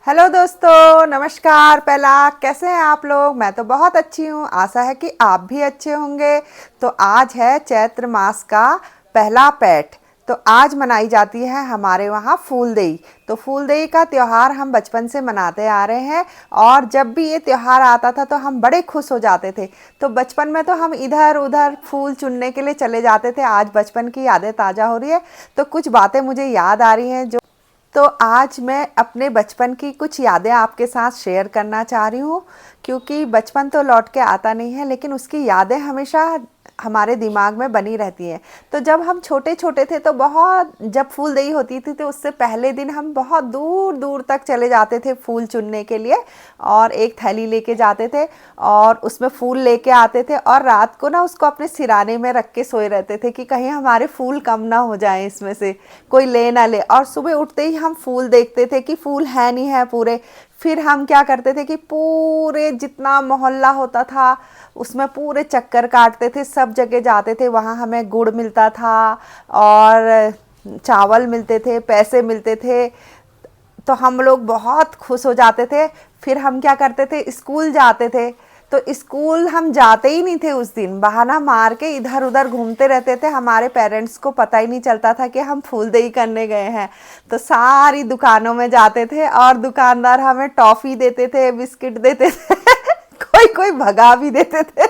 Hello दोस्तों, नमस्कार। पहला कैसे हैं आप लोग? मैं तो बहुत अच्छी हूँ। आशा है कि आप भी अच्छे होंगे। तो आज है चैत्र मास का पहला पैठ। तो आज मनाई जाती है हमारे वहाँ फूलदेई। तो फूलदेई का त्यौहार हम बचपन से मनाते आ रहे हैं और जब भी ये त्यौहार आता था तो हम बड़े खुश हो जाते थे। तो बचपन में तो हम इधर उधर फूल चुनने के लिए चले जाते थे। आज बचपन की यादें ताज़ा हो रही है तो कुछ बातें मुझे याद आ रही हैं जो तो आज मैं अपने बचपन की कुछ यादें आपके साथ शेयर करना चाह रही हूँ। क्योंकि बचपन तो लौट के आता नहीं है, लेकिन उसकी यादें हमेशा हमारे दिमाग में बनी रहती हैं। तो जब हम छोटे छोटे थे तो बहुत जब फूलदेई होती थी तो उससे पहले दिन हम बहुत दूर दूर तक चले जाते थे फूल चुनने के लिए और एक थैली लेके जाते थे और उसमें फूल लेके आते थे और रात को ना उसको अपने सिराने में रख के सोए रहते थे कि कहीं हमारे फूल कम ना हो जाए, इसमें से कोई ले ना ले। और सुबह उठते ही हम फूल देखते थे कि फूल है नहीं है पूरे। फिर हम क्या करते थे कि पूरे जितना मोहल्ला होता था उसमें पूरे चक्कर काटते थे, सब जगह जाते थे। वहाँ हमें गुड़ मिलता था और चावल मिलते थे, पैसे मिलते थे। तो हम लोग बहुत खुश हो जाते थे। फिर हम क्या करते थे, स्कूल जाते थे। तो स्कूल हम जाते ही नहीं थे उस दिन, बहाना मार के इधर उधर घूमते रहते थे। हमारे पेरेंट्स को पता ही नहीं चलता था कि हम फूलदेई करने गए हैं। तो सारी दुकानों में जाते थे और दुकानदार हमें टॉफ़ी देते थे, बिस्किट देते थे कोई कोई भगा भी देते थे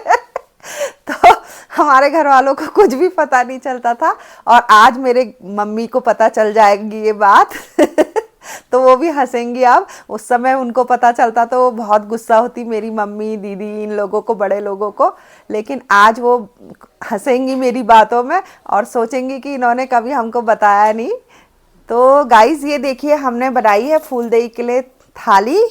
तो हमारे घर वालों को कुछ भी पता नहीं चलता था। और आज मेरे मम्मी को पता चल जाएगी ये बात तो वो भी हंसेंगी। अब उस समय उनको पता चलता तो वो बहुत गुस्सा होती, मेरी मम्मी दीदी इन लोगों को, बड़े लोगों को। लेकिन आज वो हंसेंगी मेरी बातों में और सोचेंगी कि इन्होंने कभी हमको बताया नहीं। तो गाइस ये देखिए, हमने बनाई है फूलदेई के लिए थाली।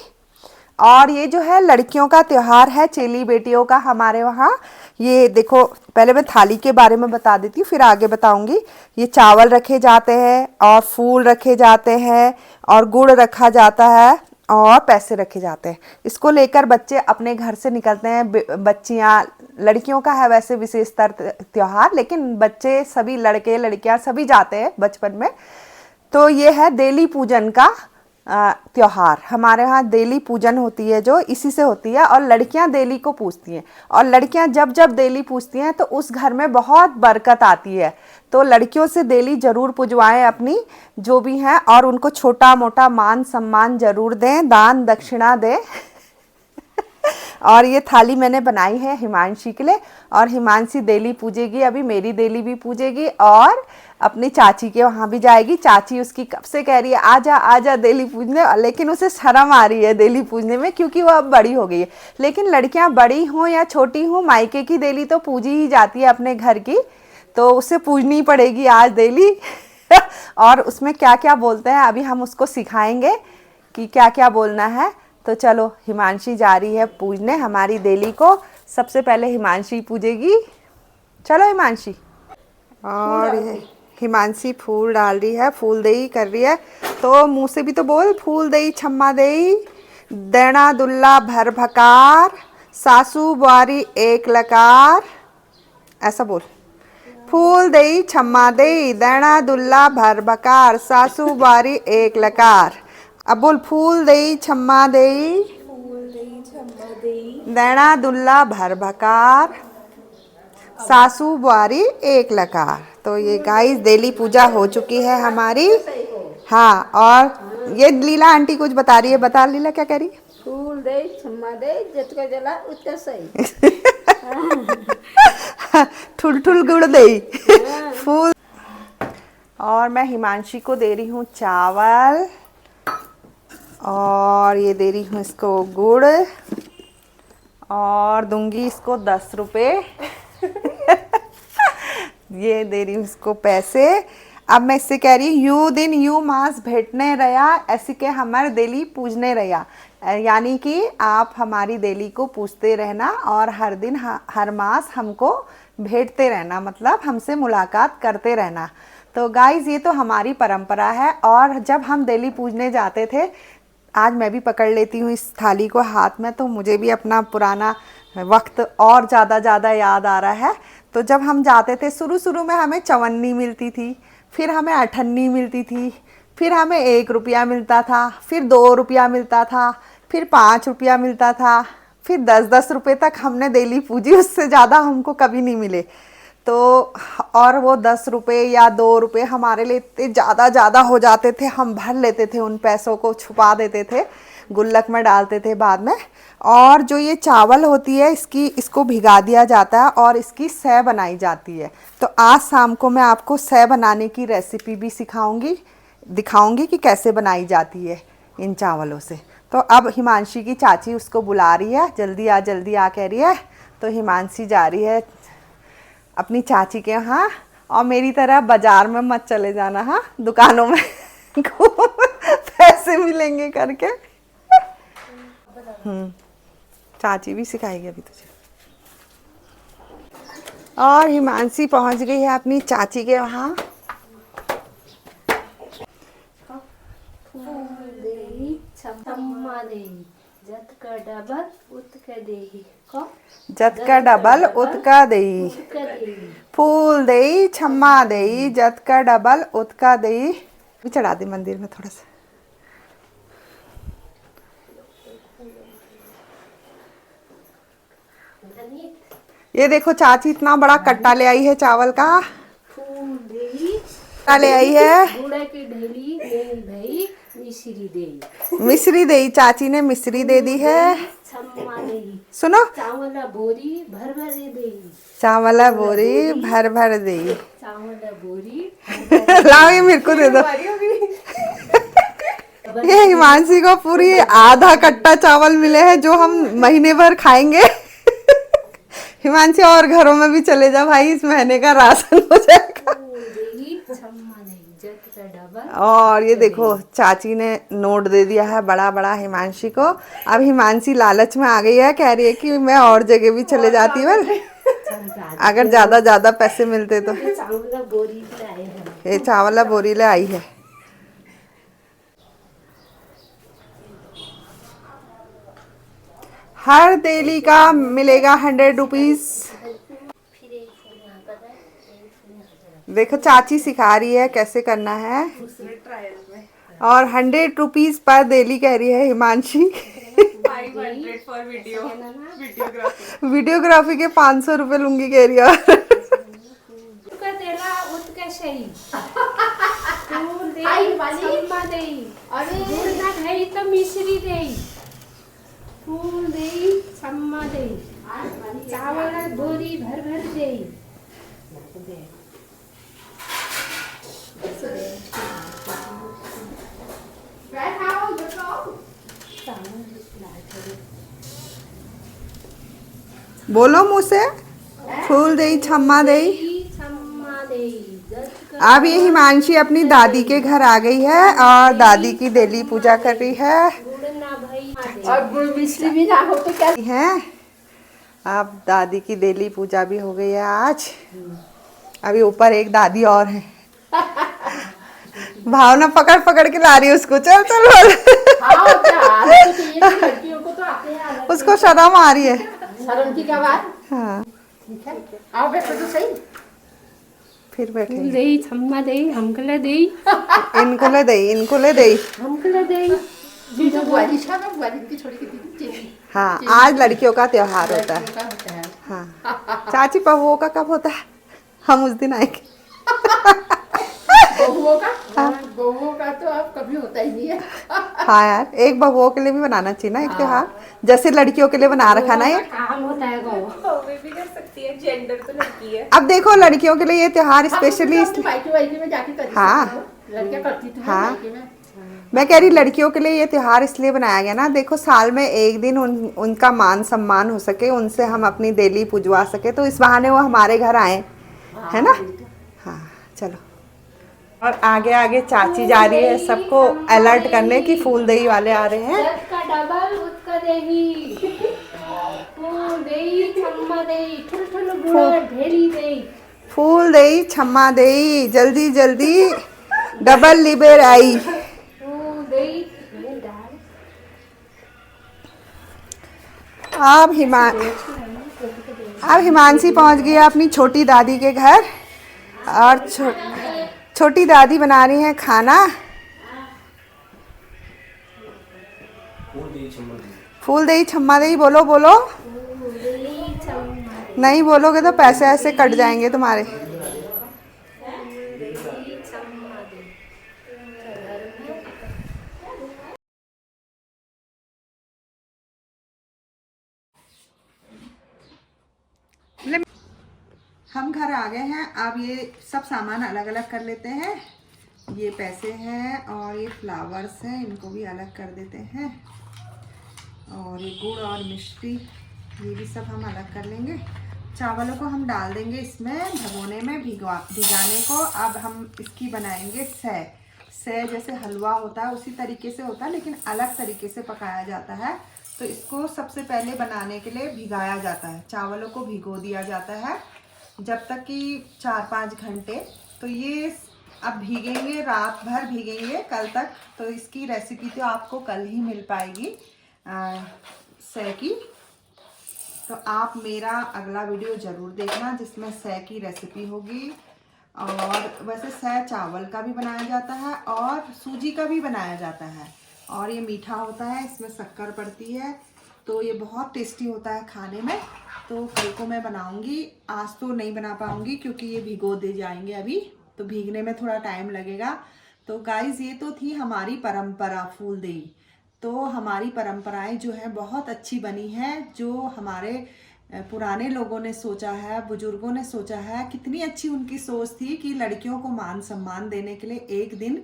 और ये जो है लड़कियों का त्यौहार है, चेली बेटियों का हमारे वहाँ। ये देखो, पहले मैं थाली के बारे में बता देती हूँ फिर आगे बताऊँगी। ये चावल रखे जाते हैं और फूल रखे जाते हैं और गुड़ रखा जाता है और पैसे रखे जाते हैं। इसको लेकर बच्चे अपने घर से निकलते हैं। बच्चियाँ, लड़कियों का है वैसे विशेषतर त्यौहार, लेकिन बच्चे सभी, लड़के लड़कियाँ सभी जाते हैं बचपन में। तो ये है देली पूजन का त्योहार। हमारे यहाँ देली पूजन होती है जो इसी से होती है और लड़कियां देली को पूजती हैं। और लड़कियां जब जब देली पूजती हैं तो उस घर में बहुत बरकत आती है। तो लड़कियों से देली ज़रूर पूजवाएं अपनी, जो भी हैं, और उनको छोटा मोटा मान सम्मान ज़रूर दें, दान दक्षिणा दें और ये थाली मैंने बनाई है हिमांशी के लिए और हिमांशी देली पूजेगी, अभी मेरी देली भी पूजेगी और अपनी चाची के वहाँ भी जाएगी। चाची उसकी कब से कह रही है आजा आजा देली पूजने, लेकिन उसे शर्म आ रही है देली पूजने में क्योंकि वो अब बड़ी हो गई है। लेकिन लड़कियाँ बड़ी हों या छोटी हों, मायके की देली तो पूजी ही जाती है अपने घर की, तो उसे पूजनी पड़ेगी आज देली और उसमें क्या क्या बोलते हैं अभी हम उसको सिखाएंगे कि क्या क्या बोलना है। तो चलो, हिमांशी जा रही है पूजने हमारी देली को। सबसे पहले हिमांशी पूजेगी। चलो हिमांशी। और ये हिमांशी फूल डाल रही है, फूलदेई कर रही है। तो मुंह से भी तो बोल, फूलदेई छम्मा देई, दैणा दुल्ला भर भकार, सासू बुआरी एक लकार। ऐसा बोल, फूलदेई छम्मा देई, दैणा दुल्ला भर भकार, सासू बुआरी एक लकार। अब बोल, फूलदेई छम्मा देई, दैणा दुल्ला भर भकार, सासू बुआरी एक लकार। तो ये गाइस देली पूजा हो चुकी है हमारी। हाँ, और ये लीला आंटी कुछ बता रही है। बता लीला, क्या कह रही? फूल दे छम्मा दे जितना जला उतना सही ठुल ठुल गुड़ दे फूल। और मैं हिमांशी को दे रही हूँ चावल और ये दे रही हूँ इसको गुड़ और दूंगी इसको 10 रुपये ये दे रही हूँ इसको पैसे। अब मैं इससे कह रही हूँ यू दिन यू मास भेटने रहा, ऐसी के हमारे देली पूजने रहा। यानी कि आप हमारी देली को पूछते रहना और हर दिन हर मास हमको भेंटते रहना, मतलब हमसे मुलाकात करते रहना। तो गाइज़ ये तो हमारी परंपरा है। और जब हम देली पूजने जाते थे, आज मैं भी पकड़ लेती हूँ इस थाली को हाथ में, तो मुझे भी अपना पुराना वक्त और ज़्यादा याद आ रहा है। तो जब हम जाते थे शुरू शुरू में हमें चवन्नी मिलती थी, फिर हमें अठन्नी मिलती थी, फिर हमें 1 रुपया मिलता था, फिर 2 रुपया मिलता था, फिर 5 रुपया मिलता था, फिर 10-10 रुपये तक हमने डेली पूजी, उससे ज़्यादा हमको कभी नहीं मिले। तो और वो 10 रुपये या 2 रुपये हमारे लिए इतने ज़्यादा हो जाते थे, हम भर लेते थे, उन पैसों को छुपा देते थे, गुल्लक में डालते थे बाद में। और जो ये चावल होती है इसको भिगा दिया जाता है और इसकी सह बनाई जाती है। तो आज शाम को मैं आपको सह बनाने की रेसिपी भी दिखाऊंगी कि कैसे बनाई जाती है इन चावलों से। तो अब हिमांशी की चाची उसको बुला रही है, जल्दी आ कह रही है। तो हिमांशी जा रही है अपनी चाची के यहाँ। और मेरी तरह बाजार में मत चले जाना, हाँ, दुकानों में पैसे मिलेंगे करके। चाची भी सिखाएगी अभी तुझे। और हिमांशी पहुंच गई है अपनी चाची के वहाँ। जत का डबल उतका देई, फूल देई छम्मा देई, जत का डबल उतका देई। भी चढ़ा दे मंदिर में थोड़ा सा। ये देखो चाची इतना बड़ा कट्टा ले आई है चावल का। फूल देई ले आई है गुड़ा की ढेली मेल भई मिश्री देई। मिश्री देई, चाची ने मिश्री दे दी है। छम्मा देई सुनो, चावला बोरी भर भर देई, चावला बोरी भर भर देई। चावला बोरी लाओ ये मेरे को दे दो। ये हिमांशी को पूरी आधा कट्टा चावल मिले हैं जो हम महीने भर खाएंगे। हिमांशी और घरों में भी चले जा भाई, इस महीने का राशन हो जाएगा। और ये देखो चाची ने नोट दे दिया है बड़ा बड़ा हिमांशी को। अब हिमांशी लालच में आ गई है, कह रही है कि मैं और जगह भी चले जाती हूँ अगर ज्यादा पैसे मिलते तो। ये चावला बोरी ले आई है। हर डेली का मिलेगा 100 रुपीज। देखो चाची सिखा रही है कैसे करना है। और 100 रुपीज पर डेली कह रही है हिमांशी। 500 फॉर वीडियोग्राफी के 500 रुपए लूंगी कह रही है। मिश्री देई, फूल देई छम्मा देई, चावल बोरी भर भर देई। बोलो मुँह से, फूल देई छम्मा देई। अब ये हिमांशी अपनी दादी के घर आ गई है और दादी की डेली पूजा कर रही है। और गुड़ मिश्री भी ना हो तो क्या है। अब दादी की डेली पूजा भी हो गई है आज। अभी ऊपर एक दादी और है, भावना पकड़ के ला रही है उसको। चल बोल। उसको शर्म आ रही है। शर्म की क्या बात। हाँ ठीक है, आओ बैठो तो सही। फिर बैठे। फूल देई छम्मा देई हमकले देई, इनको ले दे हमकले देई। हाँ, आज लड़कियों का त्योहार होता है। हाँ, चाची बहुओं का कब होता है? हम उस दिन आएंगे। बहुओं का तो अब कभी होता ही नहीं है। हाँ यार, एक बहुओं के लिए भी बनाना चाहिए ना एक त्योहार, जैसे लड़कियों के लिए बना रखा ना ये। काम होता है भी कर सकती है, जेंडर तो लड़की है। अब देखो लड़कियों के लिए ये त्योहार स्पेशली हाँ लड़कियां करती थी हाँ, मैं कह रही लड़कियों के लिए ये त्योहार इसलिए बनाया गया ना, देखो साल में एक दिन उनका मान सम्मान हो सके, उनसे हम अपनी डेली पुजवा सके, तो इस बहाने वो हमारे घर आए, है ना। हाँ चलो। और आगे आगे चाची जा रही है सबको अलर्ट करने की फूल दही वाले आ रहे हैं। का डबल उसका देही, फूल देही छम्मा देही, ठुल गुड़ ढेली देही, फूल दही छम्मा दही, जल्दी जल्दी डबल लिबेर आई। अब हिमांशी पहुंच गई अपनी छोटी दादी के घर और छोटी दादी बना रही हैं खाना। फूल देई छम्मा देई बोलो बोलो। फूल देई छम्मा देई। नहीं बोलोगे तो पैसे ऐसे कट जाएंगे तुम्हारे। फूल देई छम्मा देई। हम घर आ गए हैं। अब ये सब सामान अलग अलग कर लेते हैं। ये पैसे हैं और ये फ्लावर्स हैं, इनको भी अलग कर देते हैं। और ये गुड़ और मिश्री, ये भी सब हम अलग कर लेंगे। चावलों को हम डाल देंगे इसमें भगोने में भिगाने को। अब हम इसकी बनाएंगे सै। सै जैसे हलवा होता है उसी तरीके से होता है, लेकिन अलग तरीके से पकाया जाता है। तो इसको सबसे पहले बनाने के लिए भिगाया जाता है। चावलों को भिगो दिया जाता है जब तक कि 4-5 घंटे। तो ये अब भीगेंगे, रात भर भीगेंगे कल तक। तो इसकी रेसिपी तो आपको कल ही मिल पाएगी सै की। तो आप मेरा अगला वीडियो ज़रूर देखना जिसमें सै की रेसिपी होगी। और वैसे सै चावल का भी बनाया जाता है और सूजी का भी बनाया जाता है। और ये मीठा होता है, इसमें शक्कर पड़ती है, तो ये बहुत टेस्टी होता है खाने में। तो कल को मैं बनाऊंगी, आज तो नहीं बना पाऊंगी क्योंकि ये भिगो दे जाएंगे अभी, तो भीगने में थोड़ा टाइम लगेगा। तो गाइस ये तो थी हमारी परंपरा फूल देई। तो हमारी परंपराएं जो है बहुत अच्छी बनी है, जो हमारे पुराने लोगों ने सोचा है, बुजुर्गों ने सोचा है। कितनी अच्छी उनकी सोच थी कि लड़कियों को मान सम्मान देने के लिए एक दिन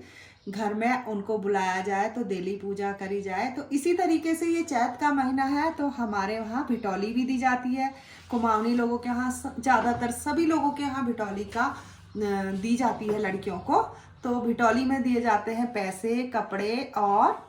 घर में उनको बुलाया जाए, तो देली पूजा करी जाए। तो इसी तरीके से ये चैत का महीना है, तो हमारे वहाँ भिटौली भी दी जाती है। कुमाऊनी लोगों के यहाँ, ज़्यादातर सभी लोगों के यहाँ भिटौली का दी जाती है लड़कियों को। तो भिटौली में दिए जाते हैं पैसे, कपड़े और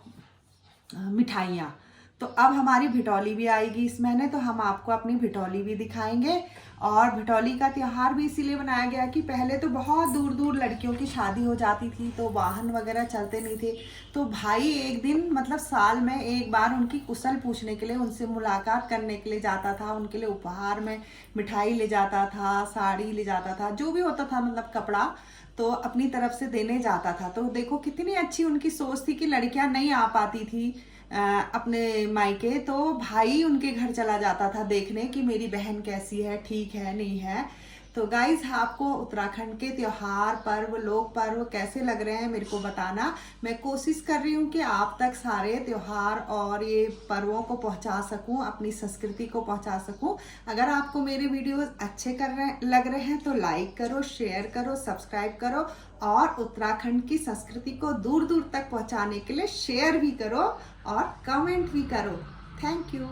मिठाइयाँ। तो अब हमारी भिटौली भी आएगी इस महीने, तो हम आपको अपनी भिटौली भी दिखाएंगे। और भिटौली का त्यौहार भी इसीलिए बनाया गया कि पहले तो बहुत दूर दूर लड़कियों की शादी हो जाती थी, तो वाहन वगैरह चलते नहीं थे। तो भाई एक दिन, मतलब साल में एक बार, उनकी कुशल पूछने के लिए, उनसे मुलाकात करने के लिए जाता था। उनके लिए उपहार में मिठाई ले जाता था, साड़ी ले जाता था, जो भी होता था, मतलब कपड़ा, तो अपनी तरफ से देने जाता था। तो देखो कितनी अच्छी उनकी सोच थी कि लड़कियां नहीं आ पाती थी अपने मायके, तो भाई उनके घर चला जाता था देखने कि मेरी बहन कैसी है, ठीक है नहीं है। तो गाइज आपको उत्तराखंड के त्योहार, पर्व, लोक पर्व कैसे लग रहे हैं मेरे को बताना। मैं कोशिश कर रही हूँ कि आप तक सारे त्योहार और ये पर्वों को पहुँचा सकूँ, अपनी संस्कृति को पहुँचा सकूँ। अगर आपको मेरे वीडियोस अच्छे लग रहे हैं तो लाइक करो, शेयर करो, सब्सक्राइब करो। और उत्तराखंड की संस्कृति को दूर दूर तक पहुँचाने के लिए शेयर भी करो और कमेंट भी करो। Thank you.